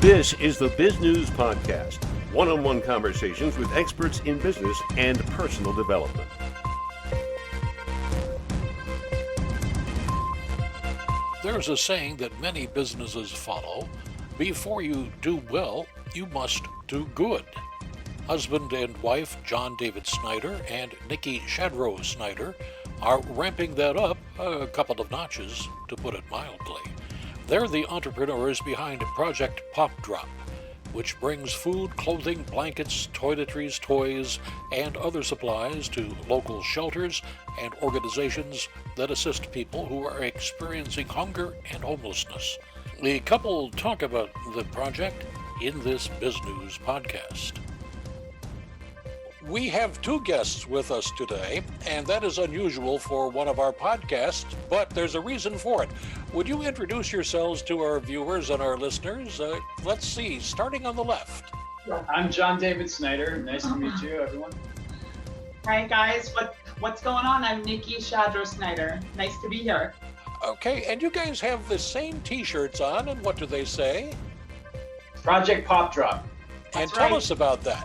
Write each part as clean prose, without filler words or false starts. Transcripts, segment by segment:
This is the Bizgnus Podcast, one-on-one conversations with experts in business and personal development. There's a saying that many businesses follow: before you do well, you must do good. Husband and wife John David Snyder and Niki Shadrow Snyder are ramping that up a couple of notches, to put it mildly. They're the entrepreneurs behind Project Pop Drop, which brings food, clothing, blankets, toiletries, toys, and other supplies to local shelters and organizations that assist people who are experiencing hunger and homelessness. The couple talk about the project in this Bizgnus podcast. We have two guests with us today, and that is unusual for one of our podcasts, but there's a reason for it. Would you introduce yourselves to our viewers and our listeners? Let's see, starting on the left. I'm John David Snyder. Nice to meet you, everyone. Hi, guys. What's going on? I'm Niki Shadrow Snyder. Nice to be here. Okay, and you guys have the same T-shirts on, and what do they say? Project Pop Drop. And tell us about that.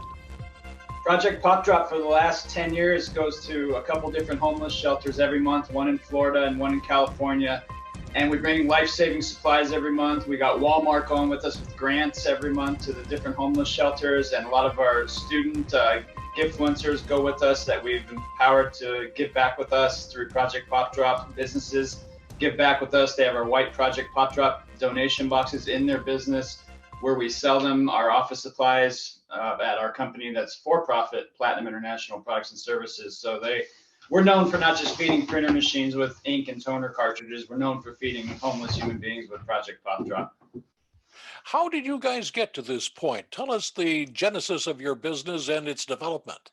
Project Pop Drop for the last 10 years goes to a couple different homeless shelters every month, one in Florida and one in California. And we bring life-saving supplies every month. We got Walmart going with us with grants every month to the different homeless shelters. And a lot of our student Givefluencers go with us that we've empowered to give back with us through Project Pop Drop. Businesses give back with us. They have our white Project Pop Drop donation boxes in their business where we sell them our office supplies at our company that's for-profit, Platinum International Products and Services. So we're known for not just feeding printer machines with ink and toner cartridges. We're known for feeding homeless human beings with Project Pop Drop. How did you guys get to this point? Tell us the genesis of your business and its development.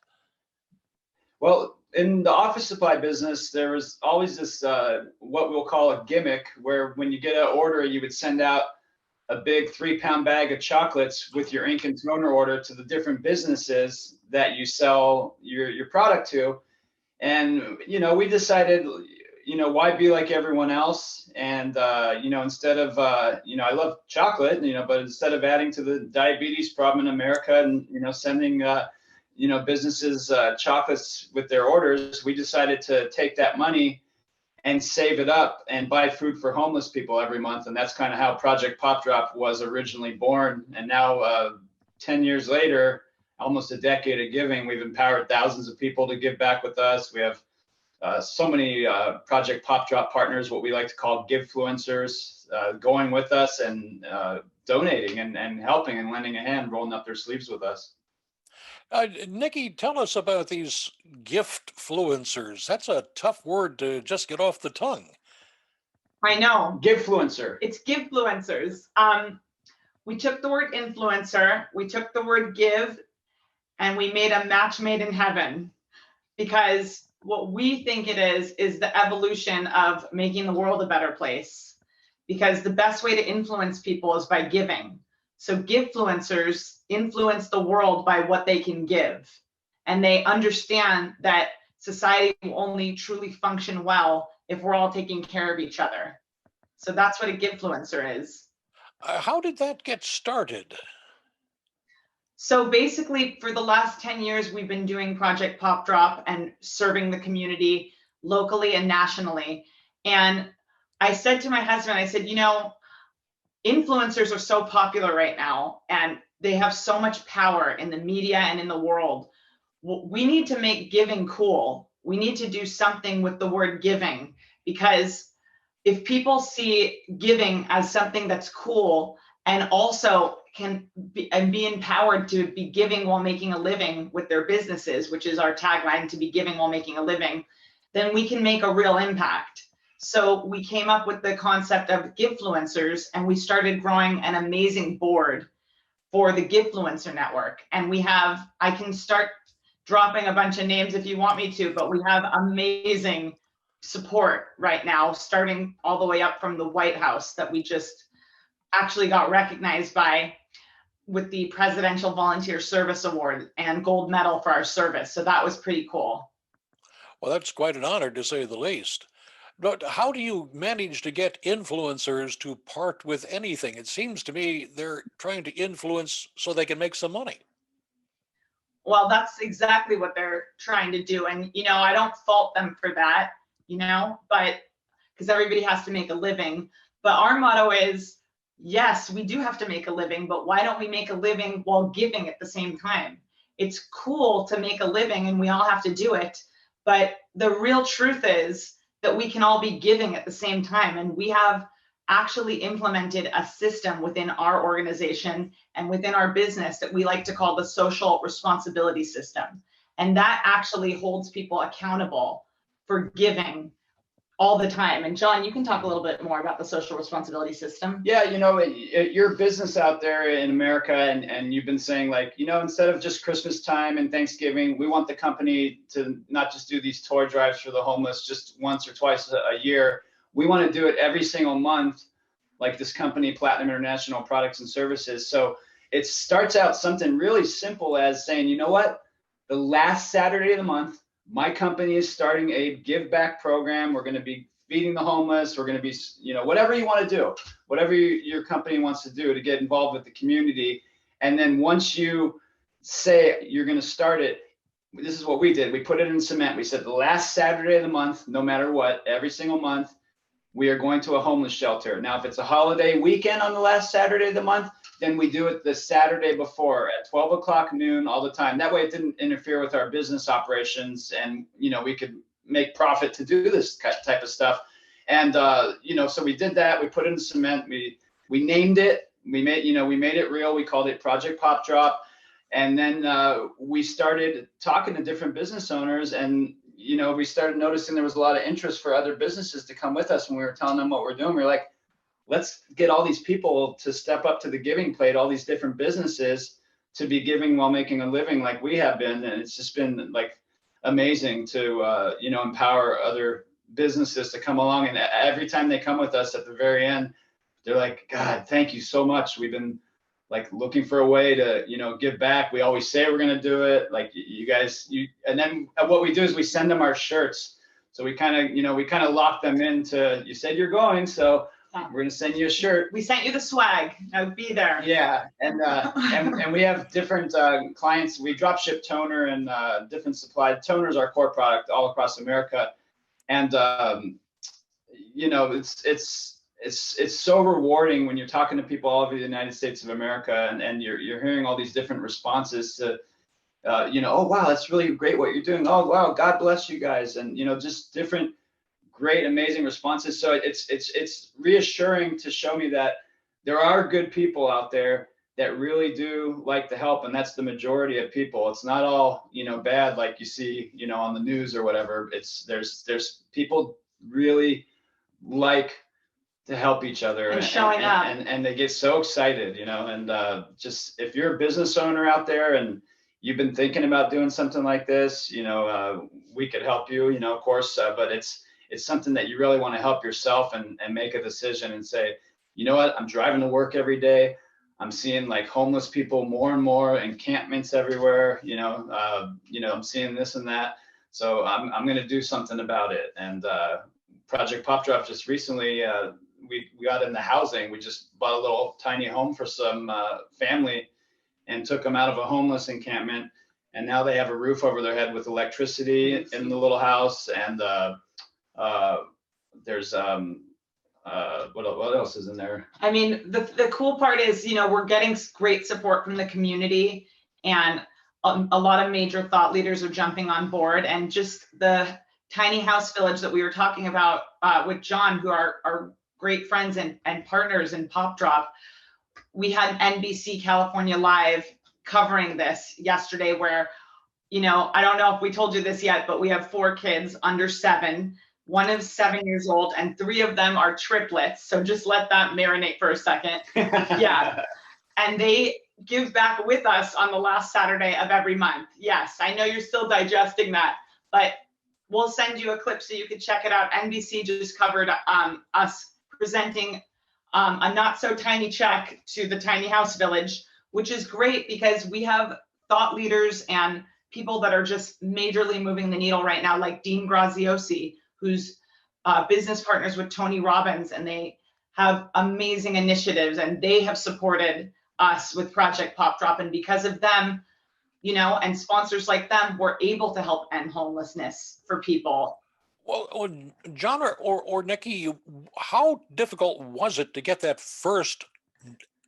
Well, in the office supply business, there was always this, what we'll call a gimmick, where when you get an order, you would send out a big 3-pound bag of chocolates with your ink and toner order to the different businesses that you sell your product to. And, we decided, why be like everyone else? And, instead of, I love chocolate, but instead of adding to the diabetes problem in America and, sending, businesses chocolates with their orders, we decided to take that money and save it up and buy food for homeless people every month. And that's kind of how Project Pop Drop was originally born. And now 10 years later, almost a decade of giving, we've empowered thousands of people to give back with us. We have so many Project Pop Drop partners, what we like to call Givefluencers, going with us and donating and helping and lending a hand, rolling up their sleeves with us. Niki, tell us about these Givefluencers. That's a tough word to just get off the tongue. I know. Givefluencer. It's Givefluencers. We took the word influencer, we took the word give, and we made a match made in heaven. Because what we think it is the evolution of making the world a better place. Because the best way to influence people is by giving. So Givefluencers influence the world by what they can give. And they understand that society will only truly function well if we're all taking care of each other. So that's what a Givefluencer is. How did that get started? So basically, for the last 10 years, we've been doing Project Pop Drop and serving the community locally and nationally. And I said to my husband, I said, influencers are so popular right now, and they have so much power in the media and in the world. We need to make giving cool. We need to do something with the word giving, because if people see giving as something that's cool and also can be empowered to be giving while making a living with their businesses, which is our tagline, to be giving while making a living, then we can make a real impact. So we came up with the concept of Givefluencers, and we started growing an amazing board for the Givefluencer network. And I can start dropping a bunch of names if you want me to, but we have amazing support right now, starting all the way up from the White House that we just actually got recognized by with the Presidential Volunteer Service Award and gold medal for our service. So that was pretty cool. Well, that's quite an honor, to say the least. But how do you manage to get influencers to part with anything? It seems to me they're trying to influence so they can make some money. Well, that's exactly what they're trying to do. And, I don't fault them for that, but because everybody has to make a living. But our motto is, yes, we do have to make a living, but why don't we make a living while giving at the same time? It's cool to make a living and we all have to do it. But the real truth is that we can all be giving at the same time. And we have actually implemented a system within our organization and within our business that we like to call the social responsibility system. And that actually holds people accountable for giving all the time. And John, you can talk a little bit more about the social responsibility system. Yeah, your business out there in America, and you've been saying, like, instead of just Christmas time and Thanksgiving, we want the company to not just do these toy drives for the homeless just once or twice a year. We want to do it every single month, like this company, Platinum International Products and Services. So it starts out something really simple as saying, you know what, the last Saturday of the month, my company is starting a give back program. We're going to be feeding the homeless. We're going to be, whatever you want to do, whatever your company wants to do to get involved with the community. And then once you say you're going to start it, this is what we did. We put it in cement. We said the last Saturday of the month, no matter what, every single month, we are going to a homeless shelter. Now, if it's a holiday weekend on the last Saturday of the month, then we do it the Saturday before at 12 o'clock noon all the time. That way it didn't interfere with our business operations, and, we could make profit to do this type of stuff. And, so we did that. We put it in cement. We named it. We made it real. We called it Project Pop Drop. And then we started talking to different business owners, and, we started noticing there was a lot of interest for other businesses to come with us when we were telling them what we're doing. We were like, let's get all these people to step up to the giving plate, all these different businesses to be giving while making a living like we have been. And it's just been like amazing to, empower other businesses to come along. And every time they come with us at the very end, they're like, God, thank you so much. We've been like looking for a way to, give back. We always say we're going to do it. Like you guys, and then what we do is we send them our shirts. So we kind of lock them into, you said you're going, so we're going to send you a shirt. We sent you the swag. Now be there. Yeah. And we have different clients. We drop ship toner and different supplied. Toner is our core product all across America. And, it's so rewarding when you're talking to people all over the United States of America, and you're hearing all these different responses to, oh, wow, that's really great what you're doing. Oh, wow, God bless you guys. And, just different great, amazing responses. So it's reassuring to show me that there are good people out there that really do like to help. And that's the majority of people. It's not all, bad like you see, on the news or whatever. There's people really like to help each other and showing up, and they get so excited, and just if you're a business owner out there and you've been thinking about doing something like this, we could help you, of course, but it's something that you really want to help yourself and make a decision and say, you know what, I'm driving to work every day. I'm seeing like homeless people more and more, encampments everywhere, I'm seeing this and that. So I'm going to do something about it. And Project Pop Drop just recently, we got into housing. We just bought a little tiny home for some family and took them out of a homeless encampment. And now they have a roof over their head with electricity in the little house. And there's what else is in there? I mean, the cool part is, we're getting great support from the community, and a lot of major thought leaders are jumping on board. And just the tiny house village that we were talking about with John, who are great friends and partners in Pop Drop. We had NBC California Live covering this yesterday, where, I don't know if we told you this yet, but we have 4 kids under 7. One is 7 years old, and 3 of them are triplets. So just let that marinate for a second. Yeah. And they give back with us on the last Saturday of every month. Yes, I know you're still digesting that, but we'll send you a clip so you can check it out. NBC just covered us presenting a not so tiny check to the tiny house village, which is great because we have thought leaders and people that are just majorly moving the needle right now, like Dean Graziosi, who's business partners with Tony Robbins, and they have amazing initiatives, and they have supported us with Project Pop Drop. And because of them, you know, and sponsors like them, we're able to help end homelessness for people. Well, John or Nikki, how difficult was it to get that first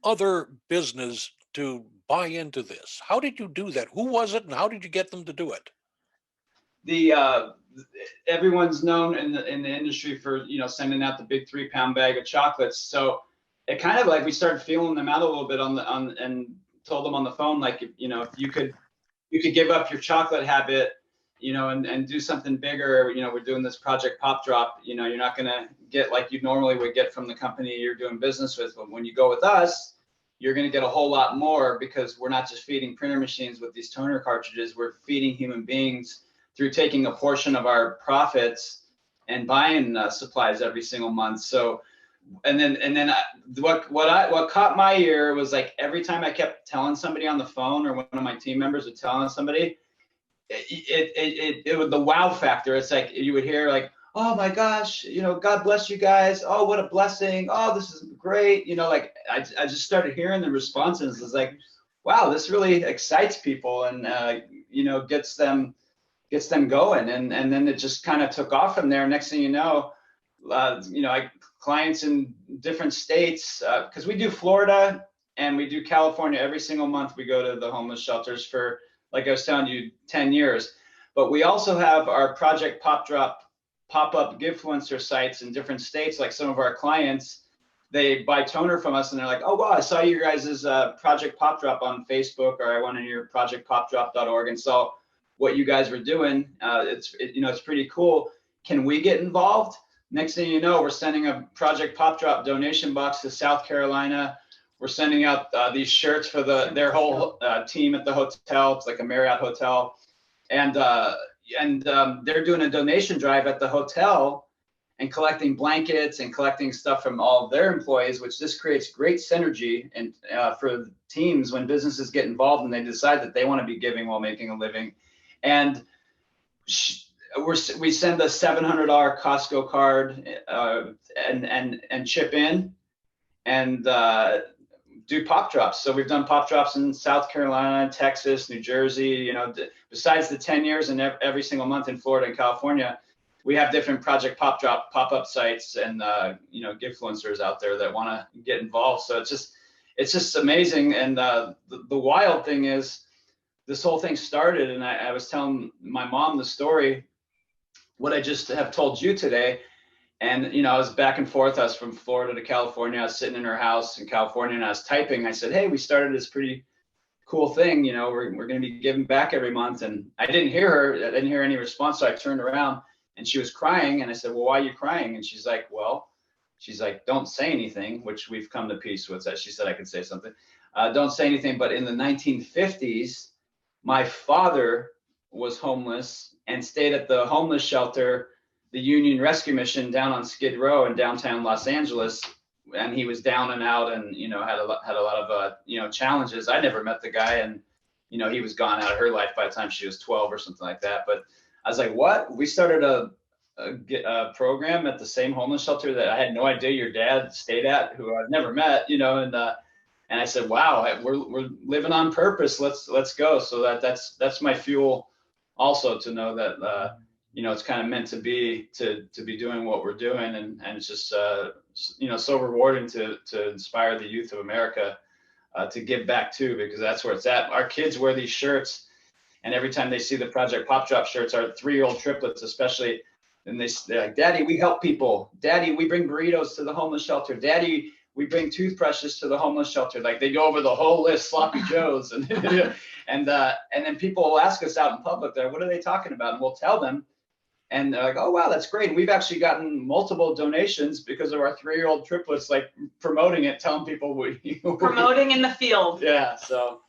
other business to buy into this? How did you do that? Who was it, and how did you get them to do it? Everyone's known in the industry for, you know, sending out the big 3-pound bag of chocolates. So it kind of like we started feeling them out a little bit and told them on the phone, like, you know, if you could give up your chocolate habit, you know, and do something bigger. You know, we're doing this Project Pop Drop. You know, you're not going to get like you normally would get from the company you're doing business with. But when you go with us, you're going to get a whole lot more, because we're not just feeding printer machines with these toner cartridges. We're feeding human beings through taking a portion of our profits and buying supplies every single month. So, and then what caught my ear was, like, every time I kept telling somebody on the phone, or one of my team members was telling somebody, it was the wow factor. It's like you would hear, like, oh my gosh, you know, God bless you guys. Oh, what a blessing. Oh, this is great. You know, like I just started hearing the responses. It's like, wow, this really excites people, and you know, gets them going, and then it just kind of took off from there. Next thing you know, clients in different states, because we do Florida and we do California every single month. We go to the homeless shelters for, like I was telling you, 10 years. But we also have our Project Pop Drop pop-up Givefluencer sites in different states. Like, some of our clients, they buy toner from us and they're like, oh wow, I saw you guys' Project Pop Drop on Facebook, or I went on your projectpopdrop.org and saw what you guys were doing. It's pretty cool. Can we get involved? Next thing you know, we're sending a Project Pop Drop donation box to South Carolina. We're sending out these shirts for their whole team at the hotel. It's like a Marriott hotel, and they're doing a donation drive at the hotel and collecting blankets and collecting stuff from all of their employees, which this creates great synergy and for teams when businesses get involved and they decide that they want to be giving while making a living. And we send a $700 Costco card and chip in and do pop drops. So we've done pop drops in South Carolina, Texas, New Jersey. You know, besides the 10 years and every single month in Florida and California, we have different Project Pop Drop pop-up sites and Givefluencers out there that want to get involved. So it's just amazing. And the wild thing is, this whole thing started, and I was telling my mom the story, what I just have told you today. And, you know, I was back and forth. I was from Florida to California. I was sitting in her house in California, and I was typing. I said, hey, we started this pretty cool thing. You know, we're going to be giving back every month. And I didn't hear her. I didn't hear any response. So I turned around and she was crying. And I said, well, why are you crying? And she's like, don't say anything, which we've come to peace with that. She said I could say something. Don't say anything. But in the 1950s, my father was homeless and stayed at the homeless shelter, the Union Rescue Mission, down on Skid Row in downtown Los Angeles. And he was down and out, and, you know, had a lot of challenges. I never met the guy, and, you know, he was gone out of her life by the time she was 12 or something like that. But I was like, what? We started a program at the same homeless shelter that I had no idea your dad stayed at, who I've never met, you know, and I said, wow, we're living on purpose. Let's go. So that's my fuel also, to know that, you know, it's kind of meant to be doing what we're doing. And it's just, you know, so rewarding to inspire the youth of America to give back too, because that's where it's at. Our kids wear these shirts, and every time they see the Project Pop Drop shirts, our 3-year-old triplets especially, and they're like, Daddy, we help people. Daddy, we bring burritos to the homeless shelter. Daddy, we bring toothbrushes to the homeless shelter. Like, they go over the whole list, sloppy joes, and and then people will ask us out in public, there, what are they talking about? And we'll tell them, and they're like, oh wow, that's great. And we've actually gotten multiple donations because of our 3-year-old triplets, like, promoting it, telling people promoting in the field. Yeah, so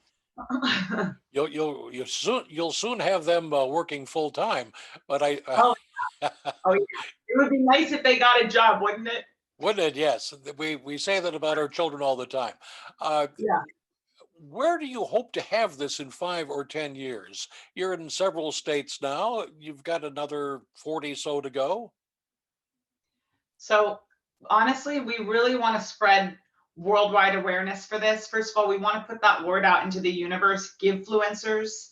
You'll soon have them working full time. But oh yeah, it would be nice if they got a job, wouldn't it? Wouldn't it? Yes. We say that about our children all the time. Yeah. Where do you hope to have this in 5 or 10 years? You're in several states now. You've got another 40 so to go. So honestly, we really want to spread worldwide awareness for this. First of all, we want to put that word out into the universe, Givefluencers.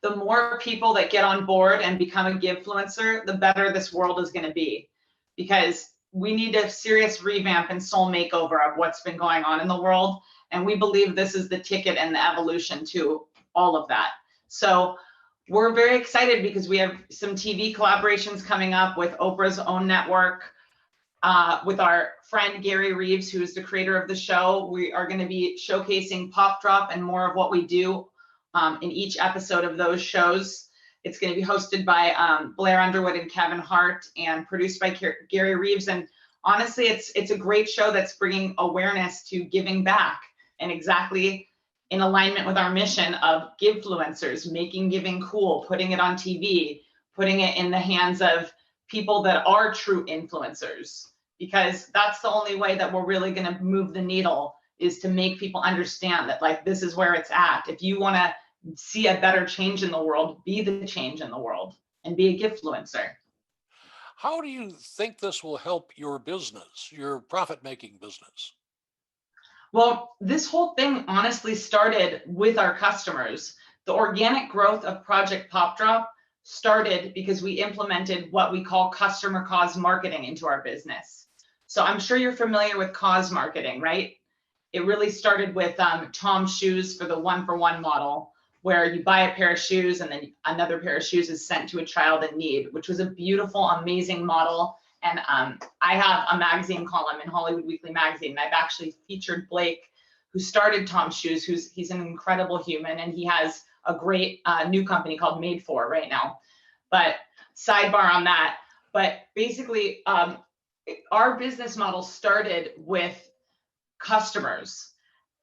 The more people that get on board and become a Givefluencer, the better this world is going to be. Because we need a serious revamp and soul makeover of what's been going on in the world. And we believe this is the ticket and the evolution to all of that. So we're very excited because we have some TV collaborations coming up with Oprah's own network, with our friend Gary Reeves, who is the creator of the show. We are going to be showcasing Pop Drop and more of what we do in each episode of those shows. It's going to be hosted by Blair Underwood and Kevin Hart and produced by Gary Reeves. And honestly, it's a great show that's bringing awareness to giving back and exactly in alignment with our mission of Givefluencers, making giving cool, putting it on TV, putting it in the hands of people that are true influencers, because that's the only way that we're really going to move the needle, is to make people understand that, like, this is where it's at. If you want to see a better change in the world, be the change in the world and be a Givefluencer. How do you think this will help your business, your profit-making business? Well, this whole thing honestly started with our customers. The organic growth of Project Pop Drop started because we implemented what we call customer cause marketing into our business. So I'm sure you're familiar with cause marketing, right? It really started with Tom's Shoes for the 1-for-1 model, where you buy a pair of shoes and then another pair of shoes is sent to a child in need, which was a beautiful, amazing model. And I have a magazine column in Hollywood Weekly Magazine. And I've actually featured Blake, who started Tom's Shoes, he's an incredible human, and he has a great new company called Made For right now. But sidebar on that. But basically, our business model started with customers.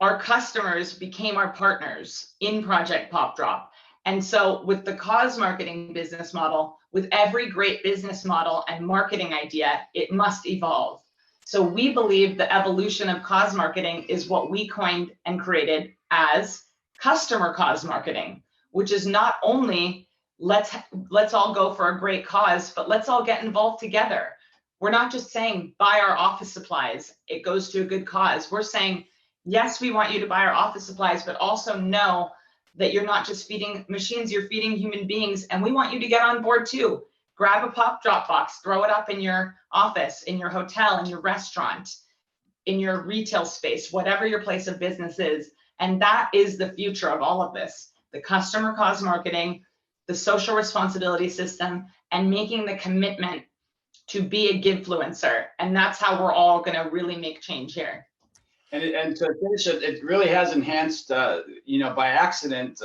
Our customers became our partners in Project Pop Drop. And so with the cause marketing business model, with every great business model and marketing idea, it must evolve. So we believe the evolution of cause marketing is what we coined and created as customer cause marketing, which is not only let's all go for a great cause, but let's all get involved together. We're not just saying buy our office supplies, it goes to a good cause. We're saying, yes, we want you to buy our office supplies, but also know that you're not just feeding machines, you're feeding human beings, and we want you to get on board too. Grab a Pop Drop box, throw it up in your office, in your hotel, in your restaurant, in your retail space, whatever your place of business is. And that is the future of all of this: the customer cause marketing, the social responsibility system, and making the commitment to be a Givefluencer. And that's how we're all going to really make change here. And to finish it, it really has enhanced, by accident,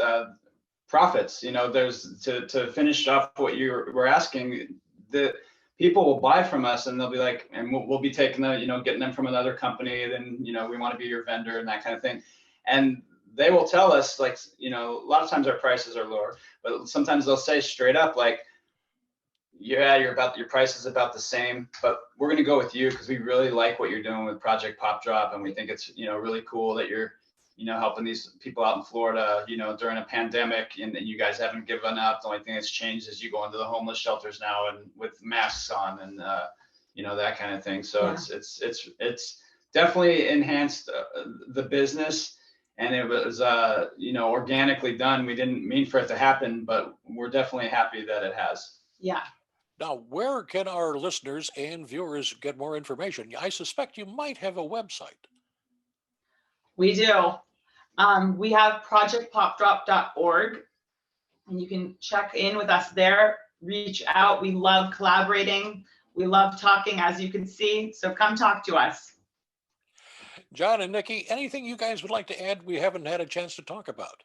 profits. There's to finish off what you were asking, the people will buy from us and they'll be like, and we'll be taking them, getting them from another company. Then, we want to be your vendor and that kind of thing. And they will tell us, like, a lot of times our prices are lower, but sometimes they'll say straight up, like, yeah, your price is about the same, but we're going to go with you because we really like what you're doing with Project Pop Drop, and we think it's really cool that you're helping these people out in Florida during a pandemic, and you guys haven't given up. The only thing that's changed is you go into the homeless shelters now and with masks on and that kind of thing. So yeah. It's definitely enhanced the business, and it was organically done. We didn't mean for it to happen, but we're definitely happy that it has. Yeah. Now, where can our listeners and viewers get more information? I suspect you might have a website. We do. We have projectpopdrop.org, and you can check in with us there, reach out. We love collaborating. We love talking, as you can see. So come talk to us. John and Niki, anything you guys would like to add we haven't had a chance to talk about?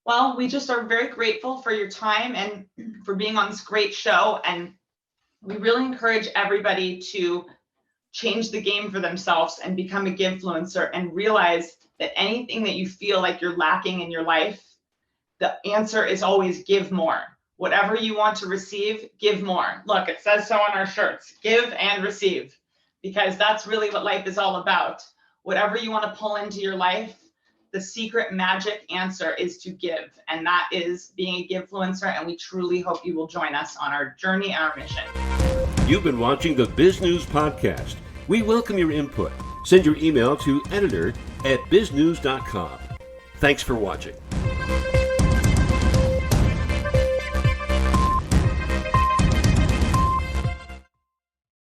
Well, we just are very grateful for your time and for being on this great show. And we really encourage everybody to change the game for themselves and become a Givefluencer, and realize that anything that you feel like you're lacking in your life, the answer is always give more. Whatever you want to receive, give more. Look, it says so on our shirts: give and receive, because that's really what life is all about. Whatever you want to pull into your life, the secret magic answer is to give, and that is being a Givefluencer, and we truly hope you will join us on our journey and our mission. You've been watching the Bizgnus podcast. We welcome your input. Send your email to editor@biznews.com. Thanks for watching.